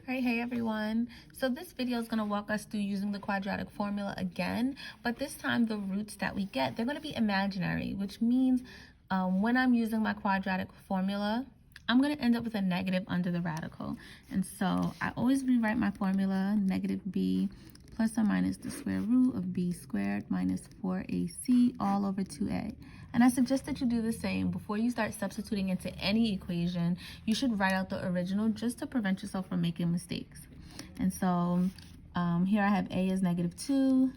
Alright, hey everyone. So this video is going to walk us through using the quadratic formula again, but this time the roots that we get, they're going to be imaginary, which means when I'm using my quadratic formula, I'm going to end up with a negative under the radical. And so I always rewrite my formula, negative b plus or minus the square root of b squared minus 4ac all over 2a. And I suggest that you do the same. Before you start substituting into any equation, you should write out the original just to prevent yourself from making mistakes. And so here I have a is -2,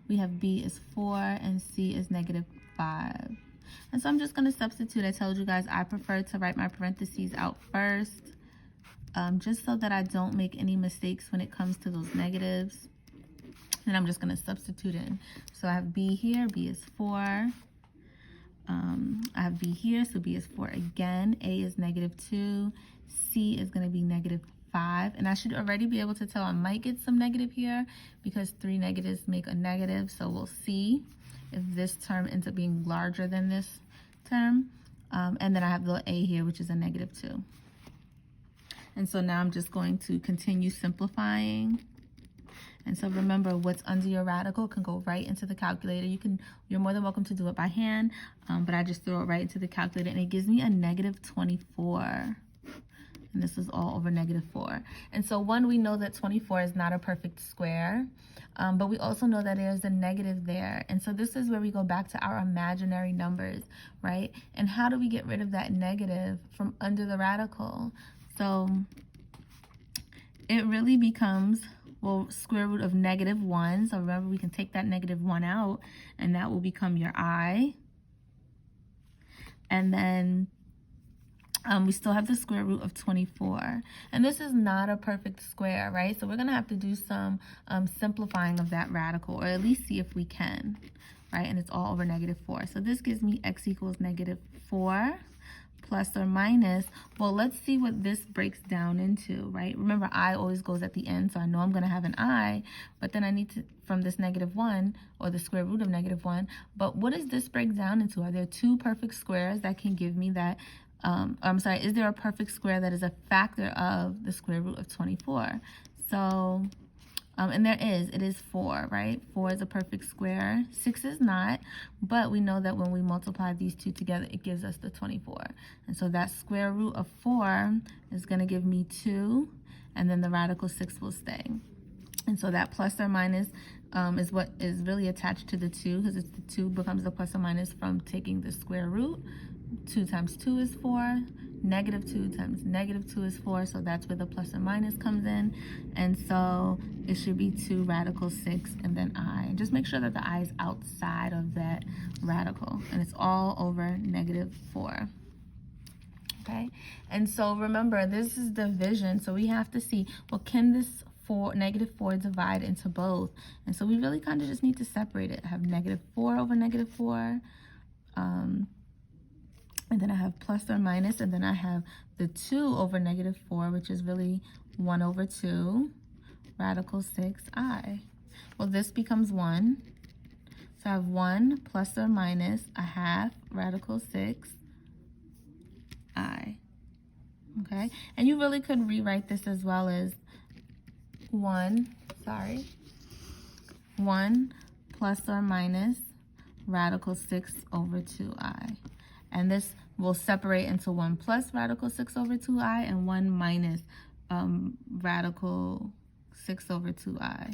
we have b is 4, and c is -5. And so I'm just going to substitute. I told you guys I prefer to write my parentheses out first, just so that I don't make any mistakes when it comes to those negatives. And I'm just going to substitute in. So I have b here, b is 4. I have b here, so b is 4 again. A is -2. C is going to be -5. And I should already be able to tell I might get some negative here because 3 negatives make a negative. So we'll see if this term ends up being larger than this term. And then I have the a here, which is a -2. And so now I'm just going to continue simplifying. And so remember, what's under your radical can go right into the calculator. You're more than welcome to do it by hand, but I just throw it right into the calculator, and it gives me a -24. And this is all over -4. And so we know that 24 is not a perfect square, but we also know that there's a negative there. And so this is where we go back to our imaginary numbers, right? And how do we get rid of that negative from under the radical? So it really becomes, well, square root of -1. So remember, we can take that -1 out, and that will become your I. And then we still have the square root of 24. And this is not a perfect square, right? So we're going to have to do some simplifying of that radical, or at least see if we can, right? And it's all over -4. So this gives me x equals -4. Plus or minus, well, let's see what this breaks down into, right? Remember, I always goes at the end, so I know I'm going to have an I, but then I need to, from this -1, or the square root of -1, but what does this break down into? Are there two perfect squares that can give me that, I'm sorry, is there a perfect square that is a factor of the square root of 24? So, and it is 4, right? 4 is a perfect square. 6 is not, but we know that when we multiply these two together, it gives us the 24. And so that square root of 4 is going to give me 2, and then the radical 6 will stay. And so that plus or minus is what is really attached to the 2, because it's the 2 becomes the plus or minus from taking the square root. 2 times 2 is 4. -2 times -2 is 4, so that's where the plus or minus comes in. And so it should be 2 radical 6 and then I. And just make sure that the I is outside of that radical, and it's all over -4. Okay, and so remember, this is division, so we have to see, well, can this -4 divide into both? And so we really kind of just need to separate it. I have -4 over -4. And then I have plus or minus, and then I have the 2 over -4, which is really 1 over 2, radical 6i. Well, this becomes 1. So I have 1 plus or minus a half radical 6i. Okay? And you really could rewrite this as well as 1 plus or minus radical 6 over 2i. And this will separate into 1 plus radical 6 over 2i and 1 minus radical 6 over 2i.